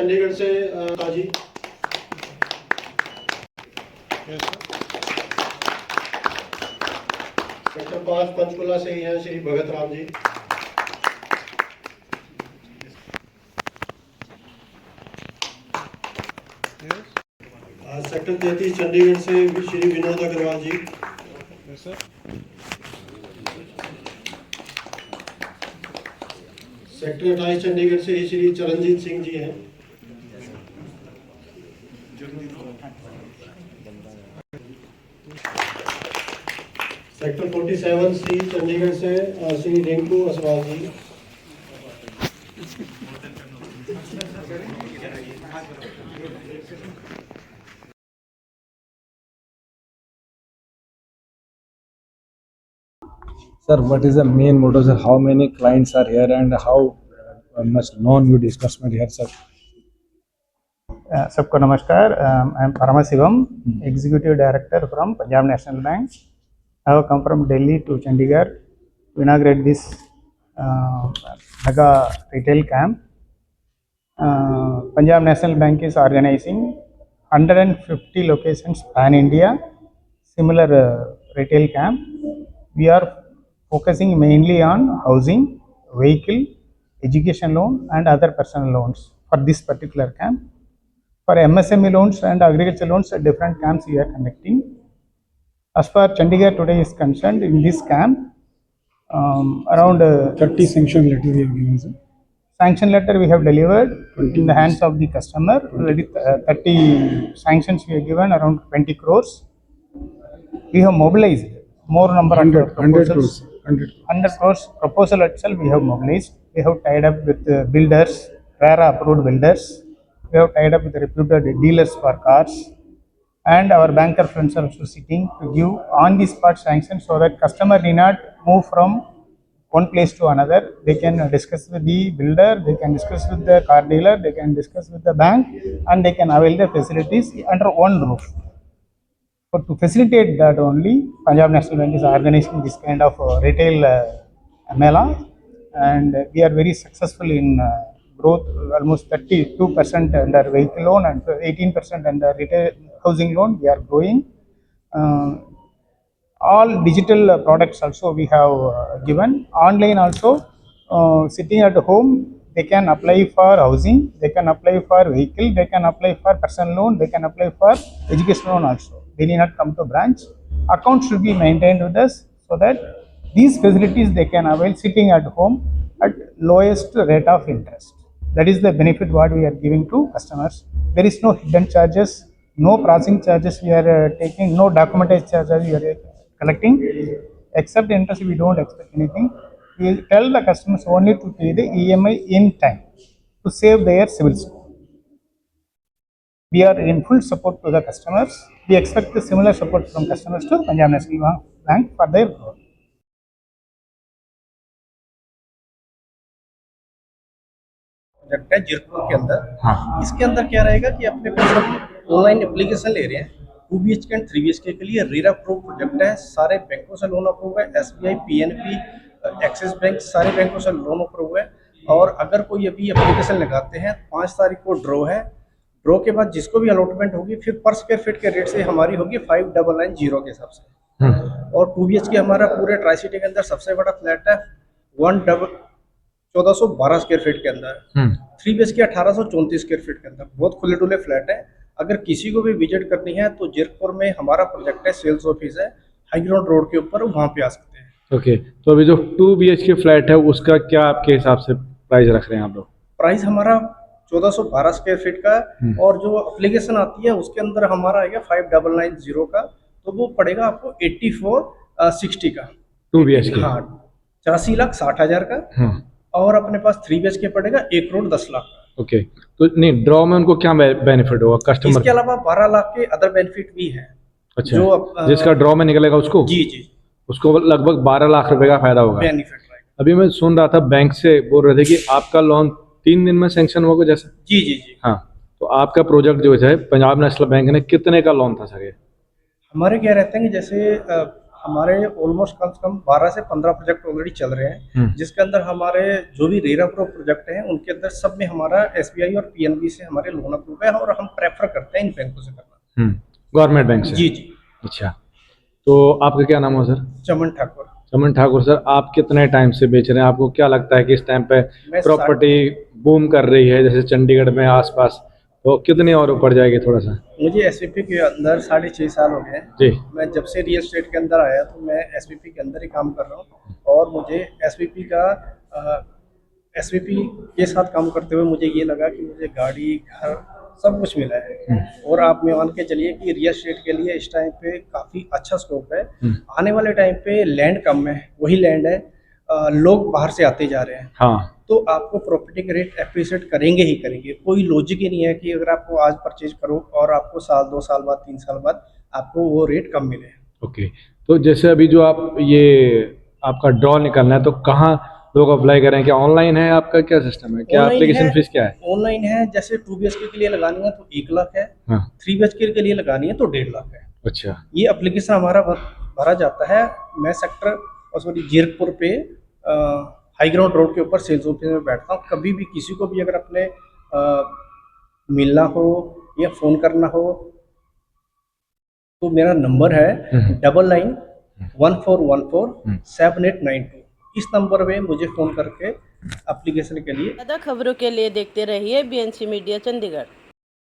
चंडीगढ़ से ताजी। सेक्टर 5 पंचकुला से ही हैं श्री भगत राम जी। सेक्टर 33 चंडीगढ़ से श्री विनोद अग्रवाल जी। सेक्टर 28 चंडीगढ़ से ही श्री चरणजीत सिंह जी हैं। सेक्टर 47 सी चंडीगढ़ से श्री रिंकू असवाल जी। Sir, what is the main motto, sir? How many clients are here and how much known you disbursement here, sir? सबको नमस्कार. I am Paramasivam, Executive Director from Punjab National Bank. I have come from Delhi to Chandigarh to inaugurate this mega retail camp. Punjab National Bank is organizing 150 locations pan India, similar retail camp. We are focusing mainly on housing, vehicle, education loan and other personal loans for this particular camp. For MSME loans and agriculture loans, different camps we are conducting. As far Chandigarh today is concerned, in this camp, around 30 sanction letter we have given, sir. sanction letter we have delivered in the hands of the customer. Already 30 sanctions we have given, around 20 crores. We have mobilized more number of 100 proposals. crores. 100 100 crores proposal itself we have mobilized. We have tied up with builders, RARA approved builders. We have tied up with reputed dealers for cars, and our banker friends are also sitting to give on the spot sanction so that customer need not move from one place to another. They can discuss with the builder, they can discuss with the car dealer, they can discuss with the bank, and they can avail the facilities under one roof. So to facilitate that only, Punjab National Bank is organizing this kind of retail mela, and we are very successful in growth. Almost 32% under vehicle loan and 18% under retail housing loan. We are growing. All digital products also we have given. Online also, sitting at home, they can apply for housing, they can apply for vehicle, they can apply for personal loan, they can apply for education loan also. They need not come to branch. Account should be maintained with us so that these facilities they can avail sitting at home at lowest rate of interest. That is the benefit what we are giving to customers. There is no hidden charges, no processing charges we are taking, no documentation charges we are collecting. Except interest, we don't expect anything. We tell the customers only to pay the EMI in time to save their civil score. We are in full support to the customers. We expect the similar support from customers to Punjab National Bank for their growth. Project है जीरकपुर के अंदर। इसके अंदर क्या रहेगा कि अपने पास हम ऑनलाइन एप्लीकेशन ले रहे हैं 2 BHK एंड 3 BHK के लिए। रेरा अप्रूव प्रोजेक्ट है, सारे बैंकों से लोन अप्रूव है, SBI, PNB, एक्सिस बैंक, सारे बैंकों से लोन अप्रूव है। और अगर कोई अभी एप्लीकेशन लगाते हैं, 5 तारीख को ड्रॉ है। ड्रॉ के बाद जिसको भी अलॉटमेंट होगी फिर पर स्क्वायर फीट के रेट से हमारी होगी 5990 के हिसाब से। और 2 BHK हमारा पूरे ट्राई सिटी के अंदर सबसे बड़ा फ्लैट है, 1412 स्क्वायर फीट के अंदर। 3 BHK 1834 स्क्वायर फीट के अंदर, बहुत खुले डुले फ्लैट है। अगर किसी को भी विजिट करनी है तो जीरकपुर में हमारा प्रोजेक्ट है, सेल्स ऑफिस है हाई ग्राउंड रोड के ऊपर, वहाँ पे आ सकते हैं। ओके, तो अभी जो 2 BHK फ्लैट है उसका क्या आपके हिसाब से प्राइस रख रहे हैं आप लोग? प्राइस हमारा 1412 स्क्वायर फीट का है, और जो एप्लीकेशन आती है उसके अंदर हमारा आएगा 5990 का, तो वो पड़ेगा आपको 8460 का 2 BHK। हाँ, 84,60,000 का। और अपने पास 3 BHK पड़ेगा 1,10,00,000 का। ओके, तो नहीं ड्रॉ में उनको क्या बेनिफिट होगा कस्टमर? इसके अलावा 12 लाख के अदर बेनिफिट भी हैं। अच्छा, जो जिसका ड्रॉ में निकलेगा उसको? जी जी, उसको लगभग 12 लाख रुपए का फायदा होगा। बेनिफिट रहेगा। अभी मैं सुन रहा था बैंक से बोल रहे थे कि आपका लोन 3 दिन में सैंक्शन होगा जैसे? जी जी जी। हाँ, तो आपका प्रोजेक्ट जो है पंजाब नेशनल बैंक ने कितने का लोन था सर ये? हमारे क्या रहते हैं कि जैसे हमारे ऑलमोस्ट कम से कम 12 से 15 प्रोजेक्ट ऑलरेडी चल रहे हैं, जिसके अंदर हमारे जो भी रेरा प्रो प्रोजेक्ट हैं उनके अंदर सब में हमारा SBI और PNB से हमारे लोन अप्रूव है, और हम प्रेफर करते हैं इन बैंकों से करना। गवर्नमेंट बैंक से? जी जी। अच्छा, तो आपका क्या नाम है सर? चमन ठाकुर। चमन ठाकुर सर, आप कितने टाइम से बेच रहे हैं? आपको क्या लगता है कि इस टाइम पे मैं प्रॉपर्टी बूम कर रही है जैसे चंडीगढ़ में आसपास, तो कितनी और ऊपर जाएगी थोड़ा सा? मुझे SVP के अंदर 6.5 साल हो गए हैं जी। मैं जब से रियल एस्टेट के अंदर आया तो मैं SVP के अंदर ही काम कर रहा हूँ, और मुझे SVP के साथ काम करते हुए मुझे ये लगा कि मुझे गाड़ी, घर, सब कुछ मिला है। और आप मान के चलिए कि रियल एस्टेट के लिए इस टाइम पे काफ़ी अच्छा स्कोप है। आने वाले टाइम पे लैंड कम है, वही लैंड है, लोग बाहर से आते जा रहे हैं। हाँ, तो आपको प्रॉपर्टी के रेट एप्रिशिएट करेंगे ही करेंगे। कोई लॉजिक ही नहीं है कि अगर आपको आज परचेज करो और आपको साल 2 साल बाद 3 साल बाद आपको वो रेट कम मिले। ओके। तो जैसे अभी जो आप ये आपका ड्रॉ निकलना है, तो कहाँ लोग अप्लाई करें? क्या ऑनलाइन है आपका, क्या सिस्टम है, क्या ऑनलाइन एप्लीकेशन है, फीस क्या है? ऑनलाइन है। जैसे 2 BHK के लिए लगानी है तो 1 लाख है, हाँ। 3 BHK के लिए लगानी है तो 1.5 लाख है। अच्छा। ये एप्लीकेशन हमारा भरा जाता है। मैं जीरकपुर पे हाई ग्राउंड रोड के ऊपर सेल्स ऑफिस में बैठता हूँ। कभी भी किसी को भी अगर अपने मिलना हो या फ़ोन करना हो तो मेरा नंबर है 9914147892। इस नंबर पे मुझे फ़ोन करके एप्लीकेशन के लिए। ज़्यादा खबरों के लिए देखते रहिए BNC मीडिया चंडीगढ़।